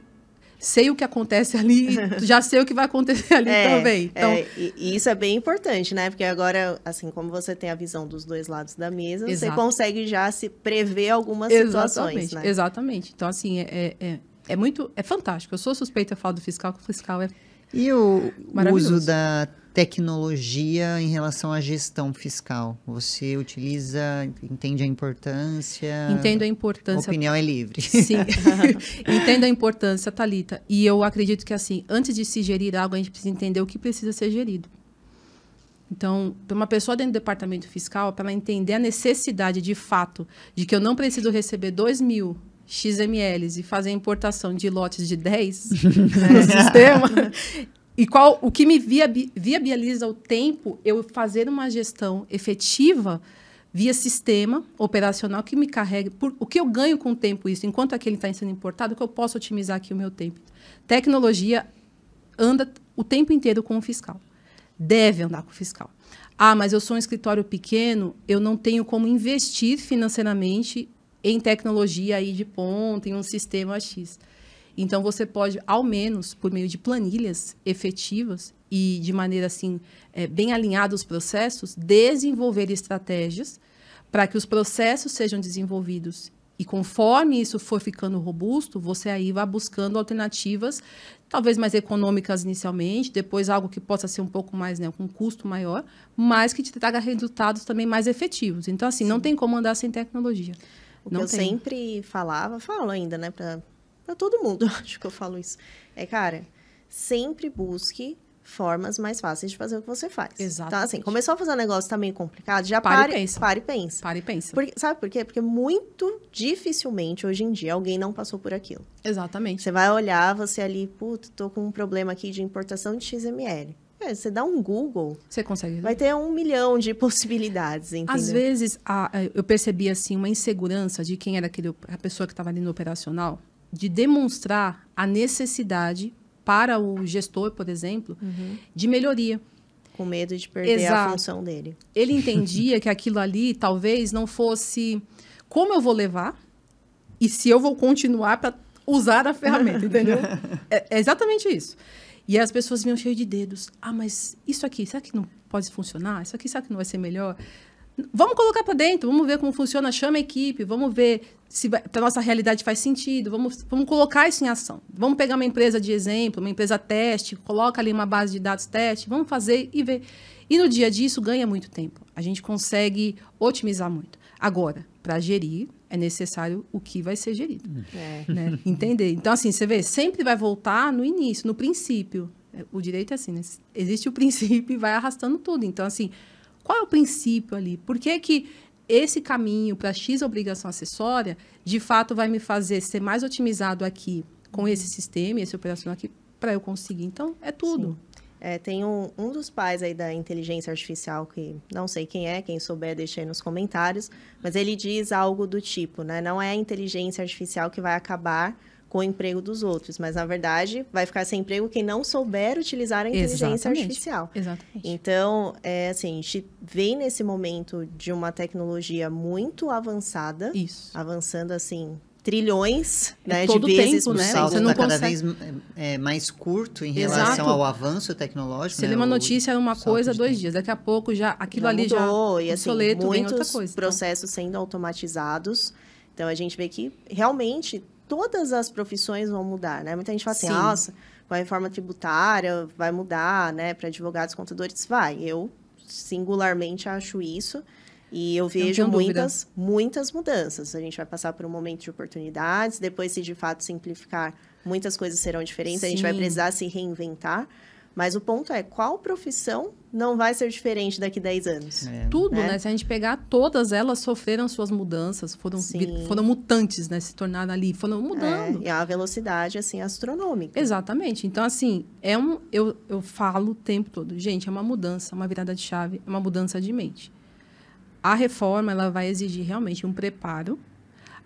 sei o que acontece ali, já sei o que vai acontecer ali também. Então, e isso é bem importante, né? Porque agora, assim, como você tem a visão dos dois lados da mesa, você consegue já se prever algumas situações, né? Exatamente. Então, assim, é fantástico. Eu sou suspeita, eu falo do fiscal, que o fiscal é E o uso da tecnologia em relação à gestão fiscal? Você entende a importância? Entendo a importância. A opinião é livre. Sim, entendo a importância, Thalita. E eu acredito que, assim, antes de se gerir algo, a gente precisa entender o que precisa ser gerido. Então, para uma pessoa dentro do departamento fiscal, para ela entender a necessidade, de fato, de que eu não preciso receber 2.000 XMLs e fazer a importação de lotes de 10 no sistema... E o que me viabiliza o tempo, eu fazer uma gestão efetiva via sistema operacional que me carregue. O que eu ganho com o tempo isso? Enquanto aquele está sendo importado, que eu posso otimizar aqui o meu tempo. Tecnologia anda o tempo inteiro com o fiscal. Deve andar com o fiscal. Ah, mas eu sou um escritório pequeno, eu não tenho como investir financeiramente em tecnologia aí de ponta, em um sistema X. Então, você pode, ao menos, por meio de planilhas efetivas e de maneira, assim, bem alinhada os processos, desenvolver estratégias para que os processos sejam desenvolvidos. E conforme isso for ficando robusto, você aí vai buscando alternativas, talvez mais econômicas inicialmente, depois algo que possa ser um pouco mais, né, com um custo maior, mas que te traga resultados também mais efetivos. Então, assim, não tem como andar sem tecnologia. O que eu sempre falo ainda, né, para todo mundo, acho que eu falo isso. Cara, sempre busque formas mais fáceis de fazer o que você faz. Exatamente. Então, assim, começou a fazer um negócio, tá meio complicado, já Pare e pensa. Pare e pensa. Sabe por quê? Porque muito dificilmente, hoje em dia, alguém não passou por aquilo. Exatamente. Você vai olhar, você ali, tô com um problema aqui de importação de XML. Você dá um Google, você consegue. Vai ter 1 milhão de possibilidades, entendeu? Às vezes, eu percebi, assim, uma insegurança de quem era a pessoa que estava ali no operacional, de demonstrar a necessidade para o gestor, por exemplo, de melhoria. Com medo de perder a função dele. Ele entendia que aquilo ali talvez não fosse como eu vou levar e se eu vou continuar para usar a ferramenta, entendeu? É exatamente isso. E as pessoas vinham cheias de dedos. Ah, mas isso aqui, será que não pode funcionar? Isso aqui, será que não vai ser melhor? Vamos colocar para dentro, vamos ver como funciona, chama a equipe, vamos ver se para a nossa realidade faz sentido, vamos colocar isso em ação. Vamos pegar uma empresa de exemplo, uma empresa teste, coloca ali uma base de dados teste, vamos fazer e ver. E no dia a dia isso ganha muito tempo. A gente consegue otimizar muito. Agora, para gerir, é necessário o que vai ser gerido. Né? Entender. Então, assim, você vê, sempre vai voltar no início, no princípio. O direito é assim, né? Existe o princípio e vai arrastando tudo. Então, assim, qual é o princípio ali? Por que esse caminho para X obrigação acessória, de fato, vai me fazer ser mais otimizado aqui com esse sistema e esse operacional aqui para eu conseguir? Então, é tudo. Tem um dos pais aí da inteligência artificial, que não sei quem souber, deixa aí nos comentários, mas ele diz algo do tipo, né? Não é a inteligência artificial que vai acabar com o emprego dos outros, mas, na verdade, vai ficar sem emprego quem não souber utilizar a inteligência artificial. Exatamente. Então, assim, a gente vem nesse momento de uma tecnologia muito avançada, avançando, assim, trilhões, né, de vezes por segundo. O salto está cada vez mais curto em relação ao avanço tecnológico. Se ele uma notícia era uma coisa, 2 dias. Daqui a pouco, aquilo ali já e, assim, obsoleto, vem outra coisa. Muitos processos sendo automatizados. Então, a gente vê que, realmente, todas as profissões vão mudar, né? Muita gente fala assim, nossa, com a reforma tributária vai mudar, né? Para advogados, contadores, vai. Eu, singularmente, acho isso. E eu vejo muitas mudanças. A gente vai passar por um momento de oportunidades, depois, se de fato simplificar, muitas coisas serão diferentes, a gente vai precisar se reinventar. Mas o ponto é, qual profissão não vai ser diferente daqui a 10 anos? Tudo, né? Se a gente pegar, todas elas sofreram suas mudanças, foram mutantes, né? Se tornaram ali, foram mudando. E a velocidade, assim, astronômica. Exatamente. Então, assim, eu falo o tempo todo, gente, é uma mudança, uma virada de chave, é uma mudança de mente. A reforma, ela vai exigir realmente um preparo.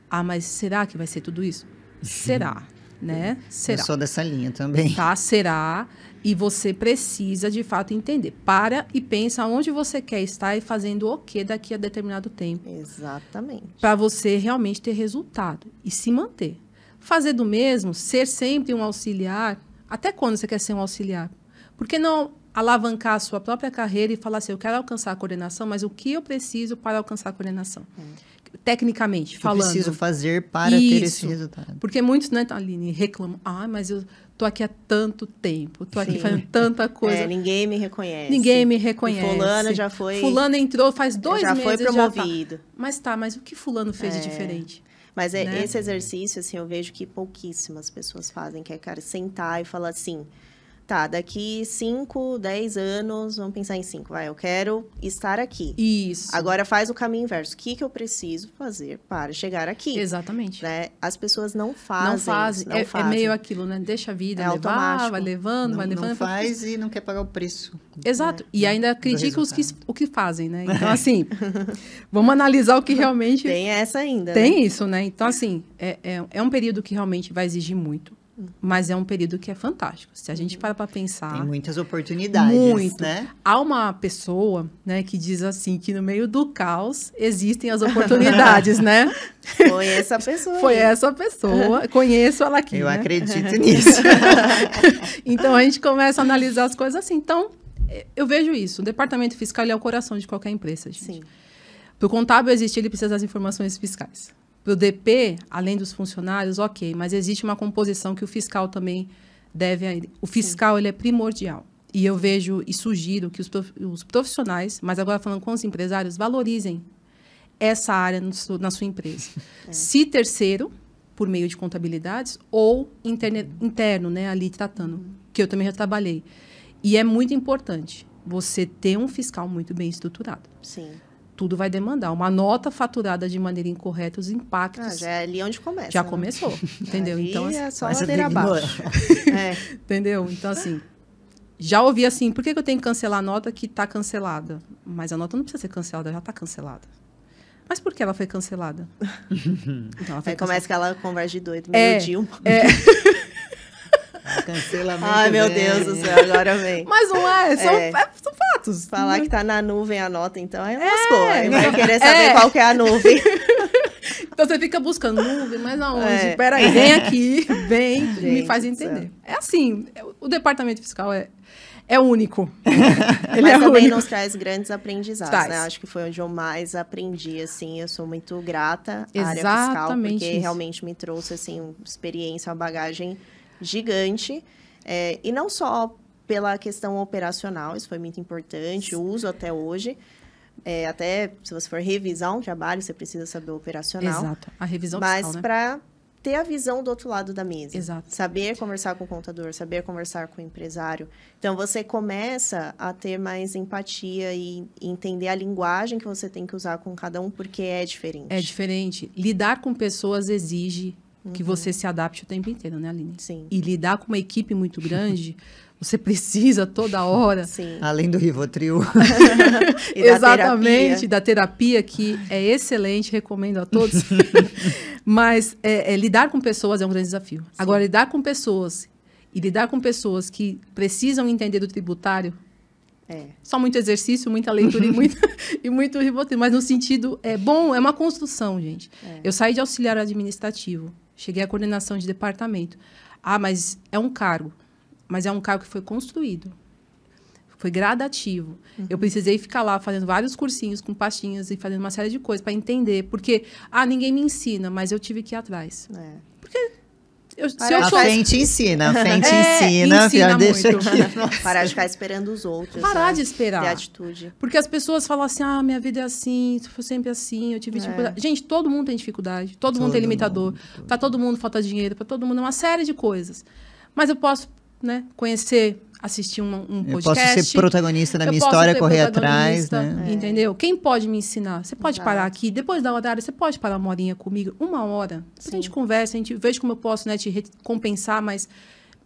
Ah, mas será que vai ser tudo isso? Será, né? Será. Eu sou dessa linha também. Tá, será. E você precisa, de fato, entender. Para e pensa onde você quer estar e fazendo o quê daqui a determinado tempo. Exatamente. Para você realmente ter resultado e se manter. fazer do mesmo, ser sempre um auxiliar. Até quando você quer ser um auxiliar? Por que não alavancar a sua própria carreira e falar assim, eu quero alcançar a coordenação, mas o que eu preciso para alcançar a coordenação? Tecnicamente falando. Eu preciso fazer para ter esse resultado. Porque muitos, né, Aline, reclamam. Mas eu tô aqui há tanto tempo, tô aqui fazendo tanta coisa. Ninguém me reconhece. Ninguém me reconhece. Fulano já foi... Fulano entrou faz 2 meses. Já foi promovido. Mas o que fulano fez de diferente? Mas né? Esse exercício, assim, eu vejo que pouquíssimas pessoas fazem, que é, cara, sentar e falar assim, tá, daqui 5, 10 anos, vamos pensar em 5, eu quero estar aqui. Isso. Agora faz o caminho inverso. O que eu preciso fazer para chegar aqui? Exatamente. Né? As pessoas não fazem. Não fazem. É meio aquilo, né? Deixa a vida levar, automático. Vai levando. Não faz e não quer pagar o preço. Exato. E ainda critica o que fazem, né? Então, assim, vamos analisar o que realmente... Tem essa ainda. Tem, né? isso, né? Então, assim, é um período que realmente vai exigir muito. Mas é um período que é fantástico. Se a gente para pensar... Tem muitas oportunidades, né? Há uma pessoa, né, que diz assim, que no meio do caos existem as oportunidades, né? Foi essa pessoa. Foi essa pessoa. Conheço ela aqui, Eu né? acredito nisso. Então, a gente começa a analisar as coisas assim. Então, eu vejo isso. O departamento fiscal ele é o coração de qualquer empresa, gente. Sim. Para o contábil existir, ele precisa das informações fiscais. Para o DP, além dos funcionários, ok, mas existe uma composição que o fiscal também deve a ele. O fiscal, ele é primordial. E eu vejo e sugiro que os profissionais, mas agora falando com os empresários, valorizem essa área na sua empresa. Se terceiro, por meio de contabilidades, ou interno, né, ali tratando, que eu também já trabalhei. E é muito importante você ter um fiscal muito bem estruturado. Sim. Tudo vai demandar. Uma nota faturada de maneira incorreta, os impactos... já é ali onde começa. Já né? começou, entendeu? Ali Então, é só Mas você ladeira tem que abaixo. entendeu? Então, assim, já ouvi assim, por que eu tenho que cancelar a nota que está cancelada? Mas a nota não precisa ser cancelada, já está cancelada. Mas por que ela foi cancelada? Então, ela foi Aí começa aquela conversa de doido, meio Dilma. Cancelamento. Ai, meu Deus do céu, agora vem. Mas não é, são fatos. Falar que tá na nuvem a nota, então, aí lascou. Aí vai querer saber qual que é a nuvem. Então você fica buscando nuvem, mas aonde? Peraí, vem aqui, vem, me faz entender. É assim, o departamento fiscal é único. Ele mas também nos traz grandes aprendizados, né? Acho que foi onde eu mais aprendi, assim. Eu sou muito grata à área fiscal, porque realmente me trouxe, assim, experiência, uma bagagem gigante. E não só pela questão operacional, isso foi muito importante, eu uso até hoje. Até se você for revisar um trabalho, você precisa saber o operacional. Exato, a revisão fiscal, né? Mas para ter a visão do outro lado da mesa. Exato. Saber conversar com o contador, saber conversar com o empresário. Então, você começa a ter mais empatia e entender a linguagem que você tem que usar com cada um, porque é diferente. É diferente. Lidar com pessoas exige que você se adapte o tempo inteiro, né, Aline? Sim. E lidar com uma equipe muito grande, você precisa toda hora. Sim. Além do Rivotril. Exatamente, da terapia, que é excelente, recomendo a todos. Mas lidar com pessoas é um grande desafio. Sim. Agora, lidar com pessoas que precisam entender do tributário, só muito exercício, muita leitura e muito Rivotril. Mas no sentido, é uma construção, gente. Eu saí de auxiliar administrativo, cheguei à coordenação de departamento. Mas é um cargo. Mas é um cargo que foi construído. Foi gradativo. Eu precisei ficar lá fazendo vários cursinhos com pastinhas e fazendo uma série de coisas para entender. Porque, ninguém me ensina, mas eu tive que ir atrás. Porque a frente ensina, ensina já deixa aqui. Parar de ficar esperando os outros. Parar de esperar. Ter atitude. Porque as pessoas falam assim, minha vida é assim, foi sempre assim, eu tive dificuldade. Gente, todo mundo tem dificuldade, todo mundo tem limitador. Para todo mundo falta dinheiro, para todo mundo é uma série de coisas. Mas eu posso, né, conhecer, assistir um podcast. Eu posso ser protagonista da minha história, correr atrás, né? Entendeu? Quem pode me ensinar? Você pode parar aqui, depois da horário, você pode parar uma horinha comigo, 1 hora. Depois a gente conversa, a gente veja como eu posso, né, te recompensar, mas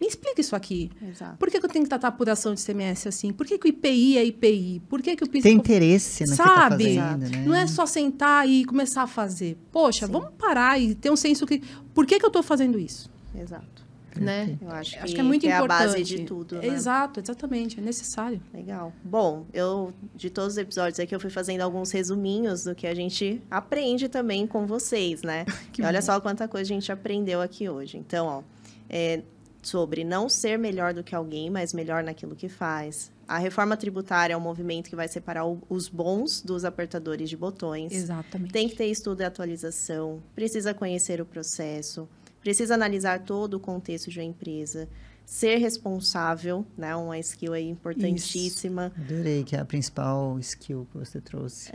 me explica isso aqui. Exato. Por que eu tenho que tratar a apuração de CMS assim? Por que o IPI é IPI? Por que o PIS... Tem interesse no que está fazendo, né? Não é só sentar e começar a fazer. Poxa, vamos parar e ter um senso que... Por que eu estou fazendo isso? Exato. né? Eu acho que é muito que importante. É a base de tudo, né? Exato, exatamente, é necessário. Legal. Bom, de todos os episódios aqui, eu fui fazendo alguns resuminhos do que a gente aprende também com vocês, né? E olha só quanta coisa a gente aprendeu aqui hoje. Então, ó, sobre não ser melhor do que alguém, mas melhor naquilo que faz. A reforma tributária é um movimento que vai separar os bons dos apertadores de botões. Exatamente. Tem que ter estudo e atualização, precisa conhecer o processo, precisa analisar todo o contexto de uma empresa, ser responsável, né? Uma skill aí importantíssima. Isso. Adorei, que é a principal skill que você trouxe.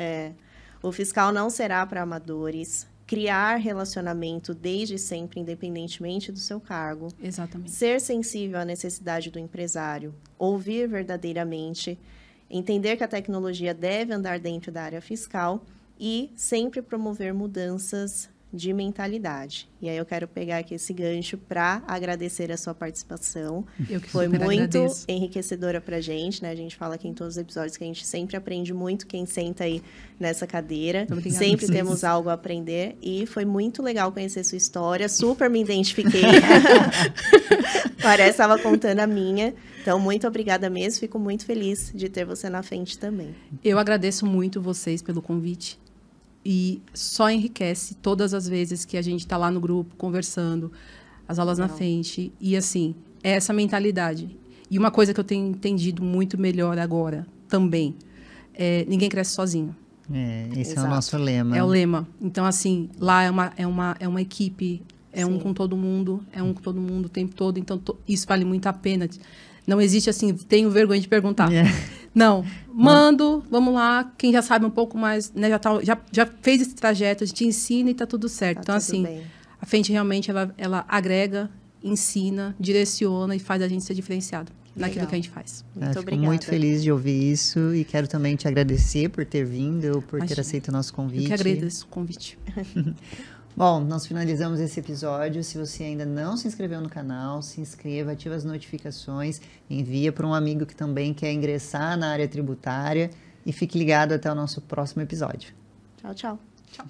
O fiscal não será para amadores. Criar relacionamento desde sempre, independentemente do seu cargo. Exatamente. Ser sensível à necessidade do empresário. Ouvir verdadeiramente. Entender que a tecnologia deve andar dentro da área fiscal. E sempre promover mudanças de mentalidade. E aí eu quero pegar aqui esse gancho para agradecer a sua participação. Eu que Foi super muito agradeço. enriquecedora para a gente, né? A gente fala aqui em todos os episódios que a gente sempre aprende muito quem senta aí nessa cadeira. Obrigada Sempre a vocês. temos algo a aprender e foi muito legal conhecer sua história. Super me identifiquei. Parece que estava contando a minha. Então, muito obrigada mesmo. Fico muito feliz de ter você na frente também. Eu agradeço muito vocês pelo convite. E só enriquece todas as vezes que a gente está lá no grupo, conversando, as aulas na frente. E, assim, é essa mentalidade. E uma coisa que eu tenho entendido muito melhor agora, também, ninguém cresce sozinho. Esse Exato. é o nosso lema. É o lema. Então, assim, lá é uma equipe, Sim. um com todo mundo, um com todo mundo o tempo todo. Então, isso vale muito a pena. Não existe assim, tenho vergonha de perguntar. Não, mando, vamos lá. Quem já sabe um pouco mais, né, já fez esse trajeto, a gente ensina e tá tudo certo. Tá então, tudo assim, bem. a frente realmente, ela agrega, ensina, direciona e faz a gente ser diferenciado naquilo Legal. que a gente faz. Muito Fico obrigada. muito feliz de ouvir isso e quero também te agradecer por ter vindo, por ter Imagina. aceito o nosso convite. Eu que agradeço o convite. Bom, nós finalizamos esse episódio. Se você ainda não se inscreveu no canal, se inscreva, ativa as notificações, envia para um amigo que também quer ingressar na área tributária e fique ligado até o nosso próximo episódio. Tchau, tchau. Tchau.